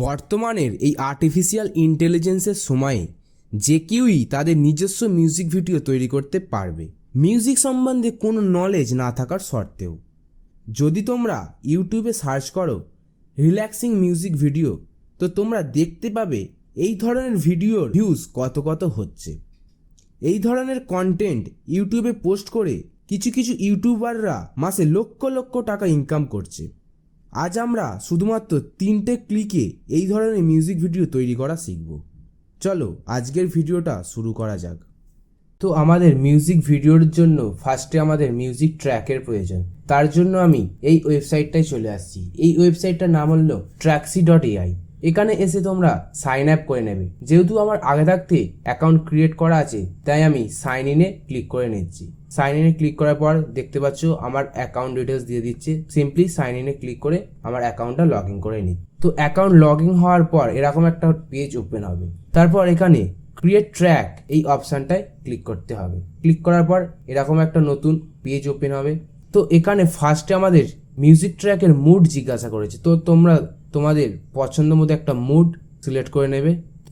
বর্তমানের এই আর্টিফিশিয়াল ইন্টেলিজেন্সের সময়ে যে কেউই তাদের নিজস্ব মিউজিক ভিডিও তৈরি করতে পারবে, মিউজিক সম্বন্ধে কোনো নলেজ না থাকার সত্ত্বেও। যদি তোমরা ইউটিউবে সার্চ করো রিল্যাক্সিং মিউজিক ভিডিও, তো তোমরা দেখতে পাবে এই ধরনের ভিডিওর ভিউজ কত হচ্ছে। এই ধরনের কন্টেন্ট ইউটিউবে পোস্ট করে কিছু ইউটিউবাররা মাসে লক্ষ টাকা ইনকাম করছে। আজ আমরা শুধুমাত্র 3টে ক্লিকে এই ধরনের মিউজিক ভিডিও তৈরি করা শিখব। চলো আজকের ভিডিওটা শুরু করা যাক। তো আমাদের মিউজিক ভিডিওর জন্য ফার্স্টে আমাদের মিউজিক ট্র্যাকের প্রয়োজন। তার জন্য আমি এই ওয়েবসাইটটায় চলে আসছি। এই ওয়েবসাইটটার নাম হলো traxy.ai। এখানে এসে তোমরা সাইন আপ করে নেবে। যেহেতু আমার আগে থাকতে অ্যাকাউন্ট ক্রিয়েট করা আছে, তাই আমি সাইন ইনে ক্লিক করে নিচ্ছি। সাইন ইনে ক্লিক করার পর দেখতে পাচ্ছ আমার অ্যাকাউন্ট ডিটেলস দিয়ে দিচ্ছে। সিম্পলি সাইন ইনে ক্লিক করে আমার অ্যাকাউন্টটা লগ ইন করে নিই। তো অ্যাকাউন্ট লগ ইন হওয়ার পর এরকম একটা পেজ ওপেন হবে। তারপর এখানে ক্রিয়েট ট্র্যাক এই অপশানটায় ক্লিক করতে হবে। ক্লিক করার পর এরকম একটা নতুন পেজ ওপেন হবে। তো এখানে ফার্স্টে আমাদের মিউজিক ট্র্যাকের মুড জিজ্ঞাসা করেছে। তো তোমরা তোমাদের পছন্দ মতো একটা মুড সিলেক্ট করে নেবে।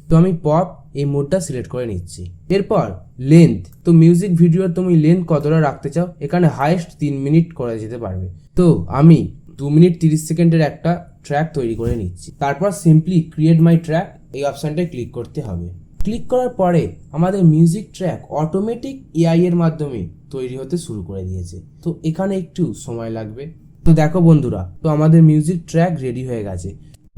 তো আমি পপ এই মুডটা সিলেক্ট করে নিচ্ছি। এরপর লেন্থ, তো মিউজিক ভিডিওর তুমি লেন্থ কতটা রাখতে চাও, এখানে হাইয়েস্ট 3 মিনিট করা যেতে পারবে। তো আমি 2 মিনিট 30 সেকেন্ডের একটা ট্র্যাক তৈরি করে নিচ্ছি। তারপর সিম্পলি ক্রিয়েট মাই ট্র্যাক এই অপশানটায় ক্লিক করতে হবে। ক্লিক করার পরে আমাদের মিউজিক ট্র্যাক অটোমেটিক এআই এর মাধ্যমে তৈরি হতে শুরু করে দিয়েছে। তো এখানে একটু সময় লাগবে। তো দেখো বন্ধুরা, তো আমাদের মিউজিক ট্র্যাক রেডি হয়ে গেছে।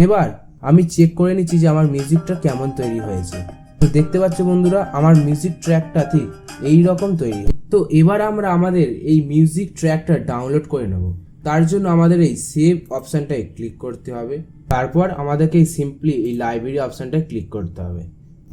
এবার আমি চেক করে নিচ্ছি যে আমার মিউজিকটা কেমন তৈরি হয়েছে। তো দেখতে পাচ্ছ বন্ধুরা, আমার মিউজিক ট্র্যাকটা ঠিক এই রকম তৈরি। তো এবার আমরা আমাদের এই মিউজিক ট্র্যাকটা ডাউনলোড করে নেব। তার জন্য আমাদের এই সেভ অপশানটায় ক্লিক করতে হবে। তারপর আমাদেরকে সিম্পলি এই লাইব্রেরি অপশানটায় ক্লিক করতে হবে।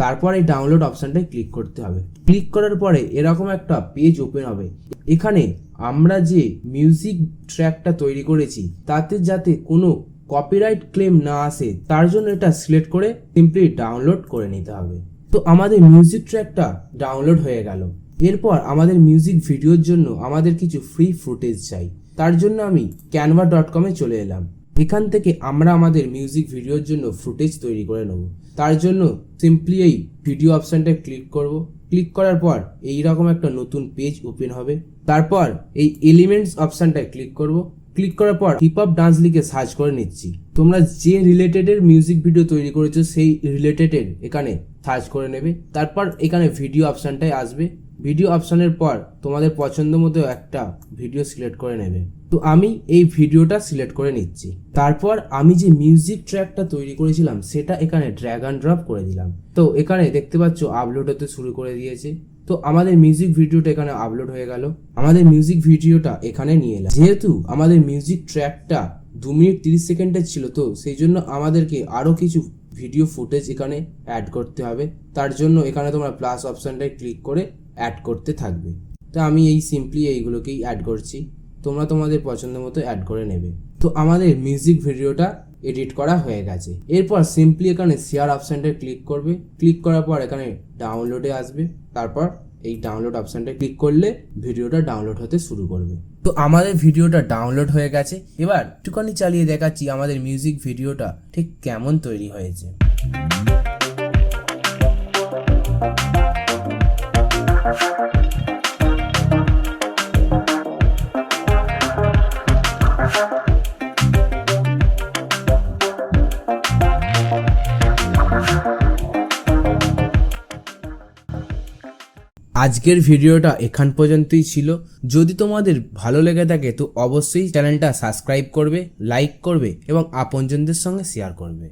তারপর এই ডাউনলোড অপশানটায় ক্লিক করতে হবে। ক্লিক করার পরে এরকম একটা পেজ ওপেন হবে। এখানে আমরা যে মিউজিক ট্র্যাকটা তৈরি করেছি তাতে যাতে কোনো কপিরাইট ক্লেম না আসে, তার জন্য এটা সিলেক্ট করে সিম্পলি ডাউনলোড করে নিতে হবে। তো আমাদের মিউজিক ট্র্যাকটা ডাউনলোড হয়ে গেল। এরপর আমাদের মিউজিক ভিডিওর জন্য আমাদের কিছু ফ্রি ফুটেজ চাই। তার জন্য আমি canva.com-এ চলে এলাম। এখান থেকে আমরা আমাদের মিউজিক ভিডিওর জন্য ফুটেজ তৈরি করে নেব। তার জন্য সিম্পলি এই ভিডিও অপশানটায় ক্লিক করব। ক্লিক করার পর এইরকম একটা নতুন পেজ ওপেন হবে। তারপর এই এলিমেন্টস অপশানটায় ক্লিক করব। ক্লিক করার পর হিপ হপ ডান্স লিখে সার্চ করে নিচ্ছি। তোমরা যে রিলেটেডের মিউজিক ভিডিও তৈরি করেছো সেই রিলেটেডের এখানে সার্চ করে নেবে। তারপর এখানে ভিডিও অপশানটায় আসবে। ভিডিও অপশানের পর তোমাদের পছন্দ মতো একটা ভিডিও সিলেক্ট করে নেবে। তো আমি এই ভিডিওটা সিলেক্ট করে নিচ্ছি। তারপর আমি যে মিউজিক ট্র্যাকটা তৈরি করেছিলাম সেটা এখানে ড্র্যাগ অ্যান্ড ড্রপ করে দিলাম। তো এখানে দেখতে পাচ্ছ আপলোড হতে শুরু করে দিয়েছে। তো আমাদের মিউজিক ভিডিওটা এখানে আপলোড হয়ে গেল। আমাদের মিউজিক ভিডিওটা এখানে নিয়ে এলাম। যেহেতু আমাদের মিউজিক ট্র্যাকটা 2 মিনিট 30 সেকেন্ডের ছিল, তো সেই জন্য আমাদেরকে আরও কিছু ভিডিও ফুটেজ এখানে অ্যাড করতে হবে। তার জন্য এখানে তোমরা প্লাস অপশানটায় ক্লিক করে অ্যাড করতে থাকবে। তো আমি এই সিম্পলি এইগুলোকেই অ্যাড করছি। তোমরা তোমাদের পছন্দ মতো অ্যাড করে নেবে। তো আমাদের মিউজিক ভিডিওটা এডিট করা হয়ে গেছে। এরপর সিম্পলি এখানে শেয়ার অপশানটায় ক্লিক করবে। ক্লিক করার পর এখানে ডাউনলোডে আসবে। তারপর এই ডাউনলোড অপশানটায় ক্লিক করলে ভিডিওটা ডাউনলোড হতে শুরু করবে। তো আমাদের ভিডিওটা ডাউনলোড হয়ে গেছে। এবার একটুখানি চালিয়ে দেখাচ্ছি আমাদের মিউজিক ভিডিওটা ঠিক কেমন তৈরি হয়েছে। আজকের ভিডিওটা এখান পর্যন্তই ছিল। যদি তোমাদের ভালো লেগে থাকে তো অবশ্যই চ্যানেলটা সাবস্ক্রাইব করবে, লাইক করবে এবং আপনজনদের সঙ্গে শেয়ার করবে।